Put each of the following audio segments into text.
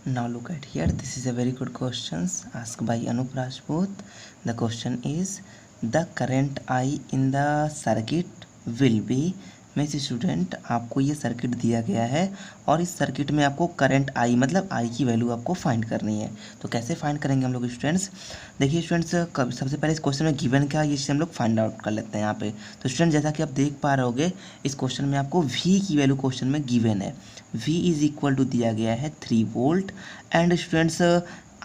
Now look at here. This is a very good question asked by Anup Rajput. The question is the current I in the circuit will be। मैं student आपको ये circuit दिया गया है और इस circuit में आपको करंट आई मतलब आई की वैल्यू आपको फाइंड करनी है। तो कैसे फाइंड करेंगे हम लोग स्टूडेंट्स? देखिए स्टूडेंट्स, सबसे पहले इस क्वेश्चन में गिवन क्या है ये हम लोग फाइंड आउट कर लेते हैं यहाँ पे। तो स्टूडेंट जैसा कि आप देख पा रहे होगे इस क्वेश्चन में आपको V की वैल्यू क्वेश्चन में गिवन है। V इज इक्वल टू दिया गया है 3 वोल्ट एंड स्टूडेंट्स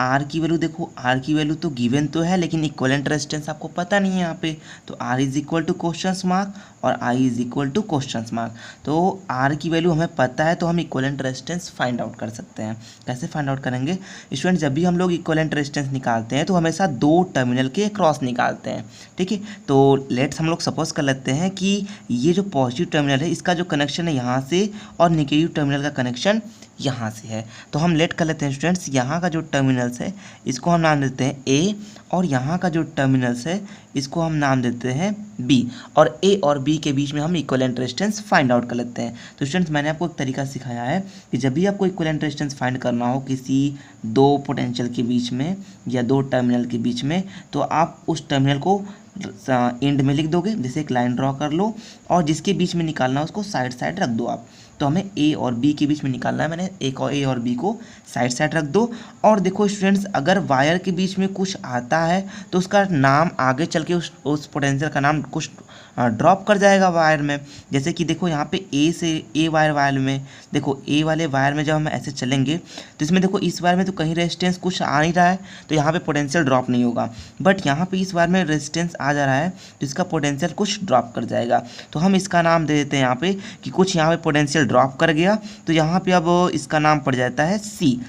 आर की वैल्यू देखो, आर की वैल्यू तो गिवन तो है लेकिन इक्विवेलेंट रेजिस्टेंस आपको पता नहीं है यहाँ पे। तो R is equal to question mark और I is equal to question mark. तो आर की वैल्यू हमें पता है तो हम इक्विवेलेंट रेजिस्टेंस फाइंड आउट कर सकते हैं। कैसे फाइंड आउट करेंगे स्टूडेंट? जब भी हम लोग इक्विवेलेंट रेजिस्टेंस निकालते हैं तो हमेशा दो टर्मिनल के क्रॉस निकालते हैं, ठीक है। तो लेट्स हम लोग सपोज कर लेते हैं कि ये जो पॉजिटिव टर्मिनल है इसका जो कनेक्शन है यहाँ से और नेगेटिव टर्मिनल का कनेक्शन यहाँ से है। तो हम लेट कर लेते हैं स्टूडेंट्स, यहाँ का जो टर्मिनल्स है इसको हम नाम देते हैं ए और यहाँ का जो टर्मिनल्स है इसको हम नाम देते हैं बी, और ए और बी के बीच में हम इक्विवेलेंट रेजिस्टेंस फाइंड आउट कर लेते हैं। तो स्टूडेंट्स मैंने आपको एक तरीका सिखाया है कि जब भी आपको इक्विवेलेंट रेजिस्टेंस फाइंड करना हो किसी दो पोटेंशियल के बीच में या दो टर्मिनल के बीच में, तो आप उस टर्मिनल को एंड में लिख दोगे, जैसे एक लाइन ड्रॉ कर लो और जिसके बीच में निकालना है उसको साइड साइड रख दो आप। तो हमें ए और बी के बीच में निकालना है, मैंने एक और ए और बी को साइड साइड रख दो। और देखो स्टूडेंट्स, अगर वायर के बीच में कुछ आता है तो उसका नाम आगे चल के उस पोटेंशियल का नाम कुछ ड्रॉप कर जाएगा वायर में। जैसे कि देखो यहाँ पे ए से ए वायर में देखो, ए वाले वायर में जब हम ऐसे चलेंगे तो इसमें देखो इस वायर में तो कहीं रेजिस्टेंस कुछ आ नहीं रहा है तो यहाँ पे पोटेंशियल ड्रॉप नहीं होगा, बट यहाँ पे इस वायर में रेजिस्टेंस आ जा रहा है तो इसका पोटेंशियल कुछ ड्रॉप कर जाएगा। तो हम इसका नाम दे देते हैं यहाँ पे कि कुछ यहाँ पे पोटेंशियल ड्रॉप कर गया, तो यहाँ पे अब इसका नाम पड़ जाता है सी।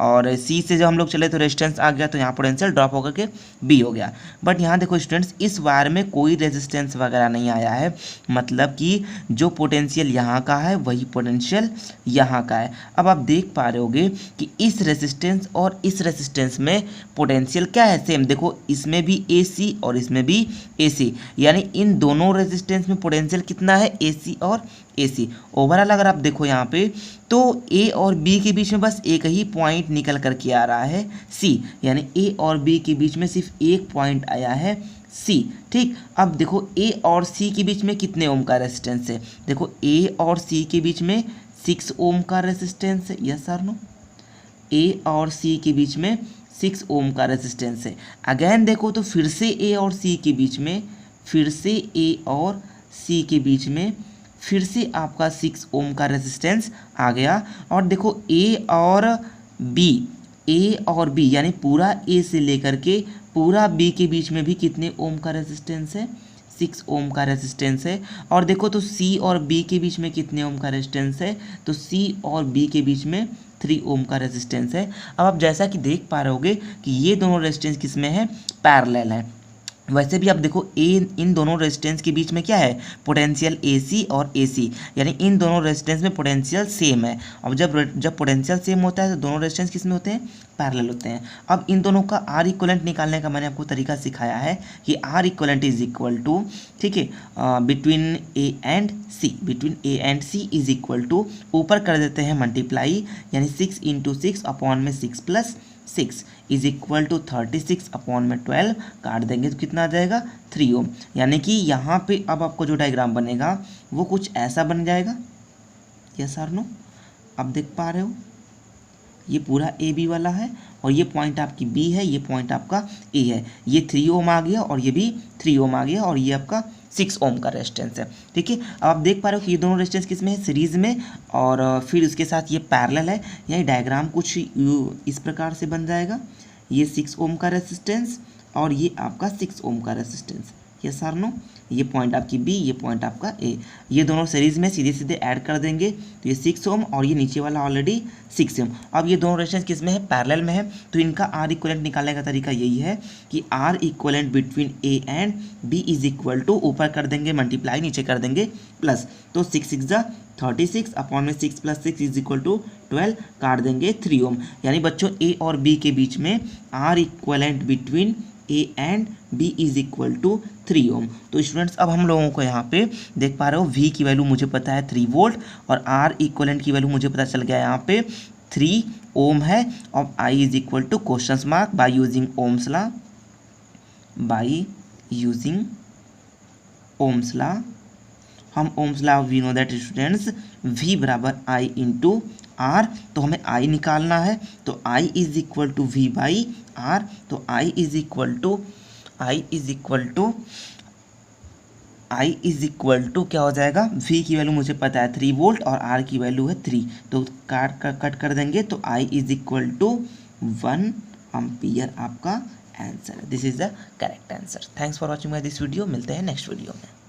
और सी से जब हम लोग चले तो रेजिस्टेंस आ गया तो यहाँ पोटेंशियल ड्रॉप होकर के बी हो गया। बट यहाँ देखो स्टूडेंट्स, इस वायर में कोई रेजिस्टेंस वगैरह नहीं आया है, मतलब कि जो पोटेंशियल यहाँ का है वही पोटेंशियल यहाँ का है। अब आप देख पा रहे होगे कि इस रेजिस्टेंस और इस रेजिस्टेंस में पोटेंशियल क्या है, सेम। देखो इसमें भी ए सी और इसमें भी ए सी, यानी इन दोनों रेजिस्टेंस में पोटेंशियल कितना है, ए सी और ए सी। ओवरऑल अगर आप देखो यहाँ पे तो ए और बी के बीच में बस एक ही पॉइंट निकल करके आ रहा है सी, यानी ए और बी के बीच में सिर्फ एक पॉइंट आया है सी, ठीक। अब देखो ए और सी के बीच में कितने ओम का रेजिस्टेंस है, देखो ए और सी के बीच में 6 ओम का रेजिस्टेंस है, यस और नो। ए और सी के बीच में 6 ओम का रेजिस्टेंस है। अगेन देखो तो फिर से ए और सी के बीच में, फिर से ए और सी के बीच में फिर से आपका 6 ओम का रेजिस्टेंस आ गया। और देखो ए और बी यानी पूरा ए से लेकर के पूरा बी के बीच में भी कितने ओम का रेजिस्टेंस है, 6 ओम का रेजिस्टेंस है। और देखो तो सी और बी के बीच में कितने ओम का रेजिस्टेंस है, तो सी और बी के बीच में 3 ओम का रेजिस्टेंस है। अब आप जैसा कि देख पा रहे होगे कि ये दोनों रेजिस्टेंस किस में है, पैरेलल है। वैसे भी आप देखो इन दोनों रेजिस्टेंस के बीच में क्या है, पोटेंशियल AC और AC, यानी इन दोनों रेजिस्टेंस में पोटेंशियल सेम है। अब जब पोटेंशियल सेम होता है तो दोनों रेजिस्टेंस किस में होते हैं, पैरेलल होते हैं। अब इन दोनों का R इक्वलेंट निकालने का मैंने आपको तरीका सिखाया है कि R equivalent is equal to, ठीक है, between A and C is equal to, ऊपर कर देते हैं मल्टीप्लाई, यानी 6 × 6 अपॉन में 6 + 6 इज इक्वल टू 36 अपॉन में 12, काट देंगे तो कितना आ जाएगा, 3 ओम। यानी कि यहाँ पे अब आपको जो डायग्राम बनेगा वो कुछ ऐसा बन जाएगा, यस और नो। अब देख पा रहे हो ये पूरा ए बी वाला है और ये पॉइंट आपकी बी है, ये पॉइंट आपका ए है। ये 3 ओम आ गया और ये भी 3 ओम आ गया और ये आपका 6 ओम का रेजिस्टेंस है, ठीक है। अब आप देख पा रहे हो कि ये दोनों रेजिस्टेंस किस में है, सीरीज में, और फिर उसके साथ ये पैरेलल है। यही डायग्राम कुछ इस प्रकार से बन जाएगा, ये 6 ओम का रेजिस्टेंस और ये आपका 6 ओम का रेजिस्टेंस, यस और नो। ये पॉइंट आपकी बी, ये पॉइंट आपका ए, ये दोनों सीरीज में सीधे सीधे ऐड कर देंगे तो ये 6 ओम और ये नीचे वाला ऑलरेडी 6 ओम। अब ये दोनों रेजिस्टेंस किस में है, पैरेलल में है, तो इनका R इक्वलेंट निकालने का तरीका यही है कि R equivalent between A and B is equal to, ऊपर कर देंगे मल्टीप्लाई, नीचे कर देंगे प्लस, तो 6 × 6 = 36 अपॉन में 6 + 6 इज इक्वल टू 12, काट देंगे 3 ओम। यानी बच्चों A और B के बीच में R equivalent between A and B is equal to 3 ohm. तो स्टूडेंट्स अब हम लोगों को यहाँ पे देख पा रहे हो V की वैल्यू मुझे पता है 3 वोल्ट और R इक्वलेंट की वैल्यू मुझे पता चल गया यहाँ पे 3 ओम है और I is equal to question mark by using Ohm's law, by using Ohm's law. हम Ohm's law we know that students V बराबर I इंटू आर, तो हमें I निकालना है, तो I is equal to V by R, तो I is equal to क्या हो जाएगा, V की वैल्यू मुझे पता है 3 वोल्ट और R की वैल्यू है 3, तो कट कर देंगे, तो I is equal to 1 ampere आपका आंसर है। This is the correct answer. Thanks for watching my this video. मिलते हैं नेक्स्ट वीडियो में।